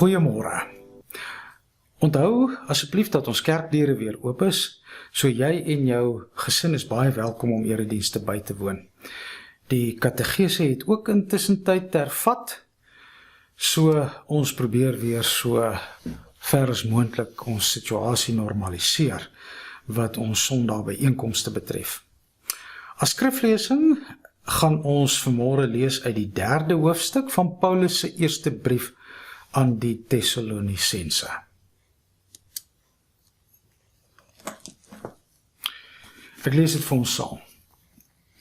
Goeiemôre. Onthou asseblief dat ons kerkdeure weer oop is, so jy en jou gesin is baie welkom om eredienste by te woon. Die kategese het ook intussen tyd hervat, so ons probeer weer so ver as moontlik ons situasie normaliseer, wat ons Sondag byeenkomste betref. As skriflesing gaan ons vanmôre lees uit die 3de hoofstuk van Paulus se eerste brief aan die Tessalonisense. Ek lees dit vir ons saam.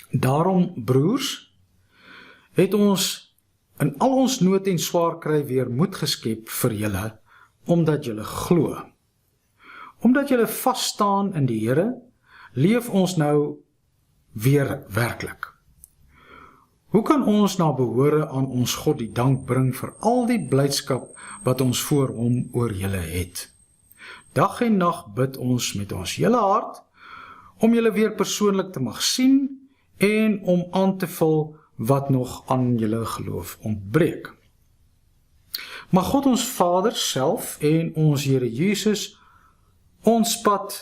Daarom, broers, het ons in al ons nood en swaar kry weer moed geskep vir julle, omdat julle glo. Omdat julle vas staan in die Here, leef ons nou weer werklik. Hoe kan ons na behore aan ons God die dank bring vir al die blydskap wat ons voor hom oor julle het? Dag en nag bid ons met ons hele hart, om julle weer persoonlik te mag sien en om aan te vul wat nog aan julle geloof ontbreek. Mag God ons Vader self en ons Here Jesus ons pad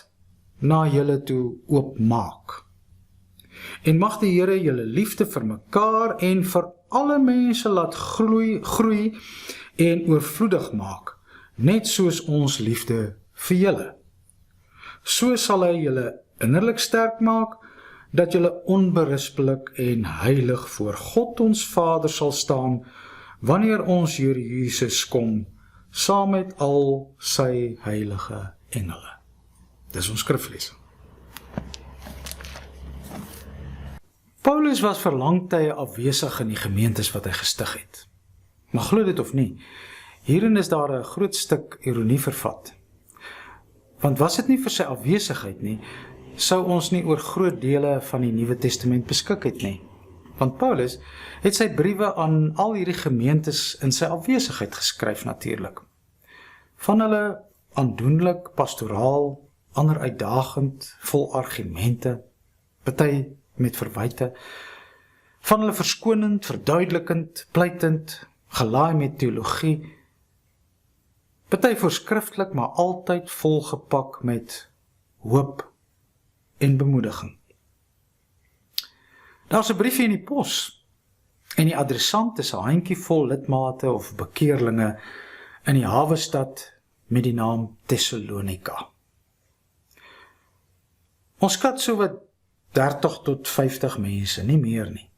na julle toe oopmaak. En mag die Here julle liefde vir mekaar en vir alle mense laat groei en oorvloedig maak, net soos ons liefde vir julle. So sal hy julle innerlik sterk maak, dat julle onberispelik en heilig voor God ons Vader sal staan, wanneer ons Here Jesus kom, saam met al sy heilige engele. Dis ons skriflesing. Paulus was vir lang tye afwesig in die gemeentes wat hy gestig het. Maar glo dit of nie, hierin is daar 'n groot stuk ironie vervat. Want was dit nie vir sy afwesigheid nie, sou ons nie oor groot dele van die Nuwe Testament beskik het nie. Want Paulus het sy briewe aan al hierdie gemeentes in sy afwesigheid geskryf natuurlik. Van hulle aandoenlik, pastoraal, ander uitdagend, vol argumente, party met verwyte, van hulle verskonend, verduidelikend, pleitend, gelaai met teologie, party voorskriftelik, maar altyd volgepak met hoop en bemoediging. Daar's 'n briefie in die pos, en die adressant is 'n handjievol lidmate of bekeerlinge in die hawestad met die naam Thessalonika. Ons skat so wat 30 tot 50 mense, nie meer nie.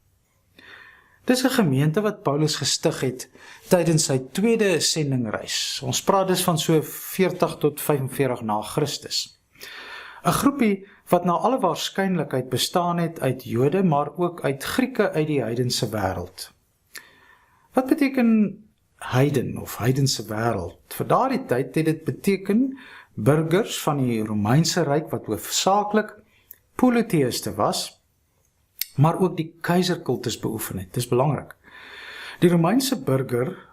Dis 'n gemeente wat Paulus gestig het tydens sy tweede sendingreis. Ons praat dus van so 40 tot 45 na Christus. 'n Groepie wat na alle waarskynlikheid bestaan het uit Jode, maar ook uit Grieke uit die heidense wêreld. Wat beteken heiden of heidense wêreld? Vir daardie tyd het dit beteken burgers van die Romeinse ryk wat hoofsaaklik polytheïste was, maar ook die keizerkultus beoefen het. Dis belangrik. Die Romeinse burger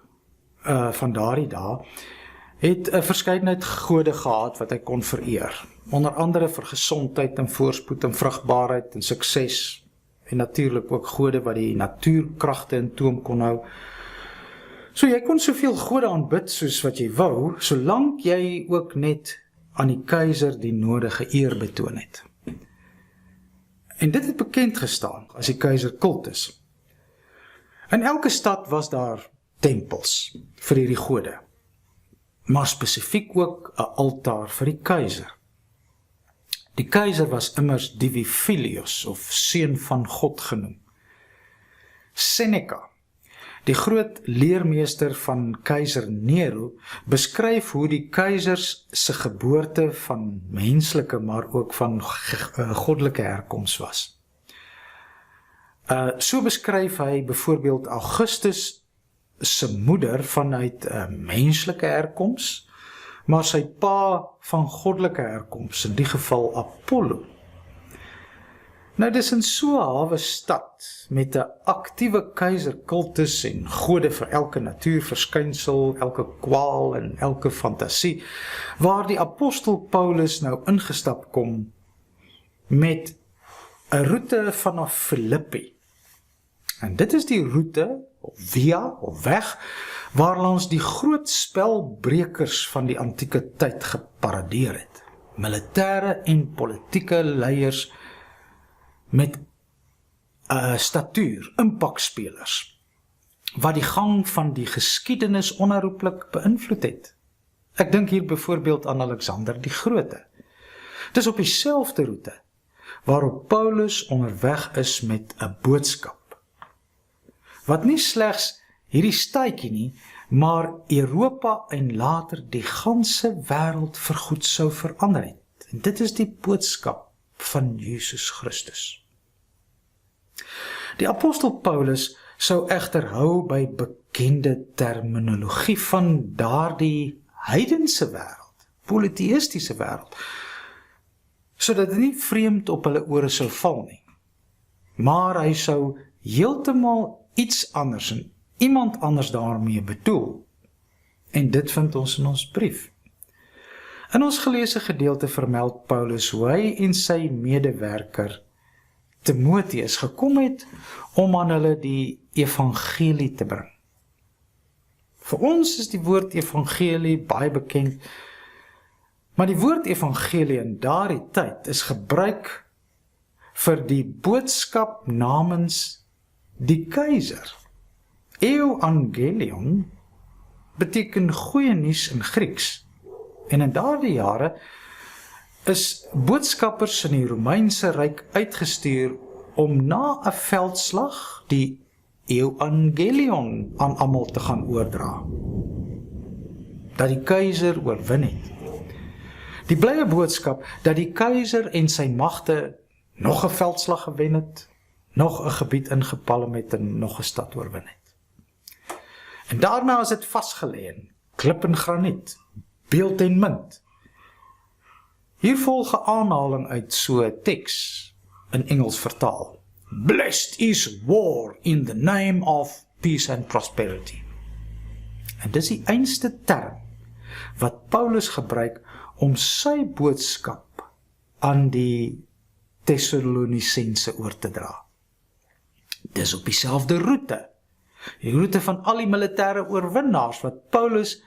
van daardie dae het 'n verskeidenheid gode gehad wat hy kon vereer. Onder andere vir gesondheid en voorspoed en vrugbaarheid en sukses. En natuurlik ook gode wat die natuurkragte in toom kon hou. So jy kon soveel gode aanbid soos wat jy wou, solank jy ook net aan die keiser die nodige eer betoon het. En dit het bekend gestaan as die keizerkultus. In elke stad was daar tempels vir hierdie gode, maar spesifiek ook 'n altaar vir die keiser. Die keiser was immers Divi Filius of seun van God genoem. Seneca, die groot leermeester van keiser Nero, beskryf hoe die keisers se geboorte van menslike, maar ook van goddelike herkoms was. So beskryf hy byvoorbeeld Augustus se moeder vanuit menslike herkoms, maar sy pa van goddelike herkoms, in die geval Apollo. Nou dis in so 'n hawe stad met 'n aktiewe keizerkultus en gode vir elke natuurverskynsel, elke kwaal en elke fantasie, waar die apostel Paulus nou ingestap kom met 'n roete vanaf Filippi. En dit is die roete of via, of weg, waarlangs die groot spelbrekers van die antieke tyd geparadeer het. Militêre en politieke leiers met statuur, impakspelers, wat die gang van die geskiedenis onherroepelik beïnvloed het. Ek dink hier byvoorbeeld aan Alexander die Grote. Dis op dieselfde roete waarop Paulus onderweg is met 'n boodskap, wat nie slegs hierdie staatjie nie, maar Europa en later die ganse wêreld vergoed sou verander het. En dit is die boodskap van Jesus Christus. Die apostel Paulus sou egter hou by bekende terminologie van daardie heidense wêreld, polytheïstiese wêreld, sodat dit nie vreemd op hulle ore sou val nie. Maar hy sou heeltemal iets anders en iemand anders daarmee bedoel. En dit vind ons in ons brief. In ons geleesde gedeelte vermeld Paulus hoe hy en sy medewerker Timoteus gekom het om aan hulle die evangelie te bring. Vir ons is die woord evangelie baie bekend, maar die woord evangelie in daardie tyd is gebruik vir die boodskap namens die keiser. Euangelion beteken goeie nuus in Grieks. En in daardie jare is boodskappers in die Romeinse ryk uitgestuur om na 'n veldslag die Evangelion aan almal te gaan oordra, dat die keizer oorwin het. Die blye boodskap dat die keizer en sy magte nog 'n veldslag gewen het, nog 'n gebied ingepalm het en nog 'n stad oorwin het. En daarna is dit vasgelê in klip en graniet, beeld en munt. Hier volg 'n aanhaling uit so 'n teks in Engels vertaal. Blessed is war in the name of peace and prosperity. En dis die einste term wat Paulus gebruik om sy boodskap aan die Thessalonisense oor te dra. Dis op dieselfde roete, die roete van al die militêre oorwinnaars wat Paulus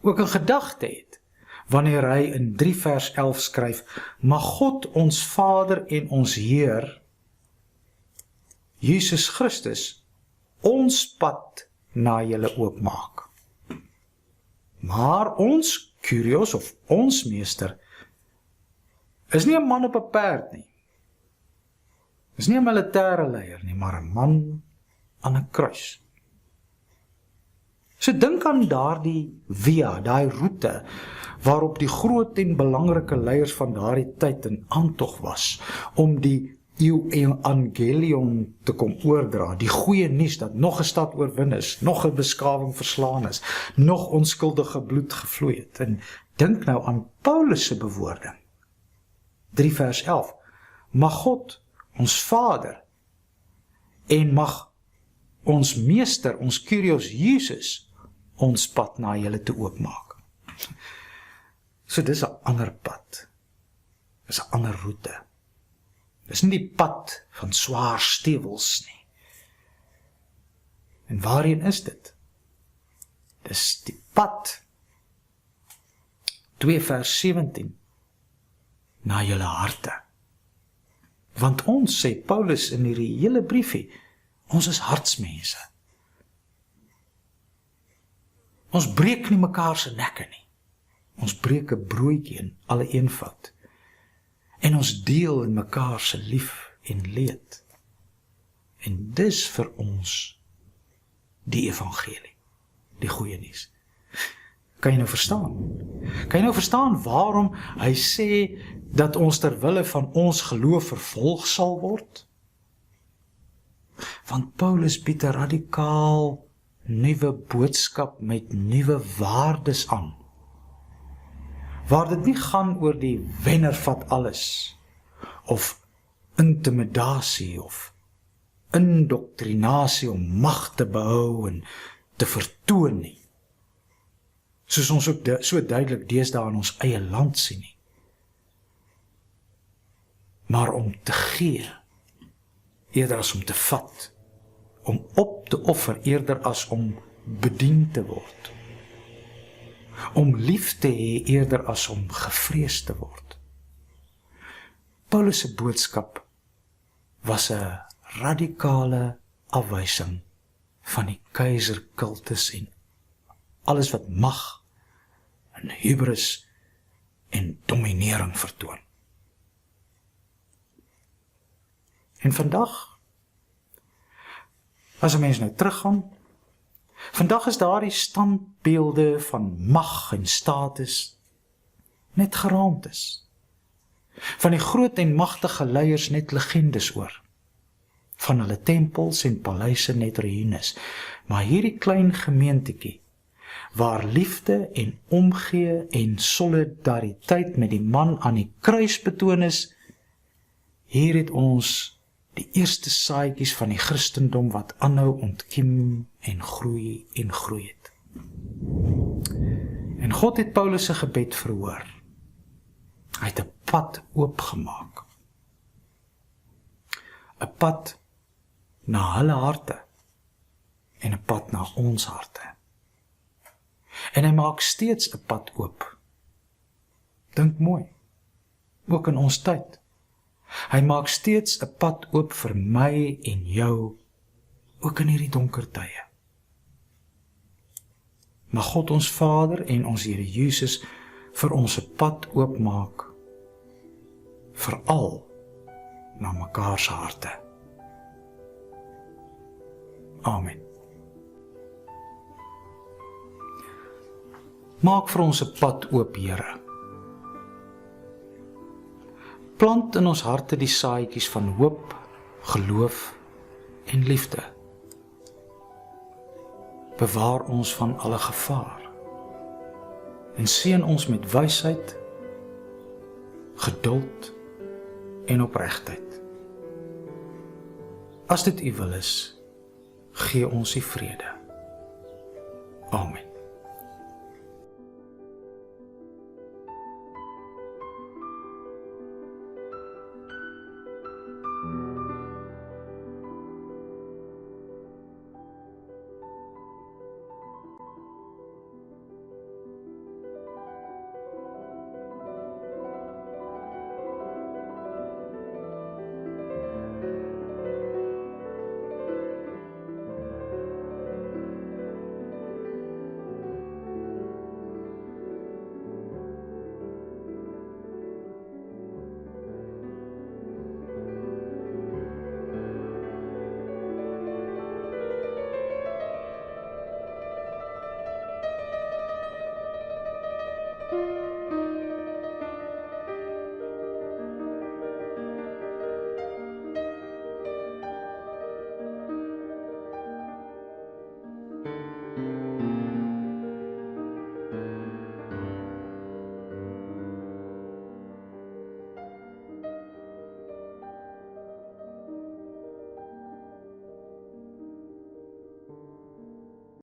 ook in gedagte het, wanneer hy in 3 vers 11 skryf, mag God ons Vader en ons Heer, Jesus Christus, ons pad na julle oopmaak. Maar ons Kyrios of ons meester is nie 'n man op 'n perd nie. Is nie 'n militêre leier nie, maar 'n man aan 'n kruis. So dink aan daardie via, daai roete, waarop die groot en belangrike leiers van daardie tyd in aantog was, om die Evangelion te kom oordra, die goeie nuus dat nog 'n stad oorwin is, nog 'n beskawing verslaan is, nog onskuldige bloed gevloei het. En dink nou aan Paulus se bewoording. 3 vers 11. Mag God, ons Vader, en mag ons meester, ons Kyrios Jesus, ons pad na julle te oopmaak. So dis 'n ander pad. Dis 'n ander roete. Dis nie die pad van swaar stewels nie. En waarheen is dit? Dis die pad, 2 vers 17, na julle harte. Want ons, sê Paulus in hierdie hele briefie, ons is hartsmense. Ons breek nie mekaar se nekke nie. Ons breek 'n broodjie in alle eenvoud. En ons deel in mekaar se lief en leed. En dis vir ons die evangelie, die goeie nuus. Kan jy nou verstaan? Kan jy nou verstaan waarom hy sê dat ons ter wille van ons geloof vervolg sal word? Want Paulus bied 'n radikaal nuwe boodskap met nuwe waardes aan. Waar dit nie gaan oor die wenner vat alles, of intimidasie, of indoktrinasie om mag te behou en te vertoon nie. Soos ons ook so duidelik deesdae in ons eie land sien nie. Maar om te gee, eerder as om te vat, om op te offer eerder as om bedien te word. Om lief te hê eerder as om gevrees te word. Paulus se boodskap was 'n radikale afwysing van die keizerkultus en alles wat mag en hubris en dominering vertoon. En vandag, as 'n mens nou teruggaan, vandag is daardie standbeelde van mag en status net geraamtes. Van die groot en magtige leiers net legendes oor. Van hulle tempels en paleise net ruïnes. Maar hierdie klein gemeentetjie, waar liefde en omgee en solidariteit met die man aan die kruis betoon is, hier het ons die eerste saadjies van die Christendom wat aanhou ontkiem en groei het. En God het Paulus se gebed verhoor. Hy het 'n pad oopgemaak. 'n Pad na hulle harte en 'n pad na ons harte. En hy maak steeds 'n pad oop. Dink mooi, ook in ons tyd. Hy maak steeds 'n pad oop vir my en jou, ook in hierdie donker tye. Mag God ons Vader en ons Here Jesus vir ons 'n pad oopmaak, veral na mekaar se harte. Amen. Maak vir ons 'n pad oop, Here. Plant in ons harte die saadjies van hoop, geloof en liefde. Bewaar ons van alle gevaar en seën ons met wysheid, geduld en opregtheid. As dit U wil is, gee ons die vrede. Amen.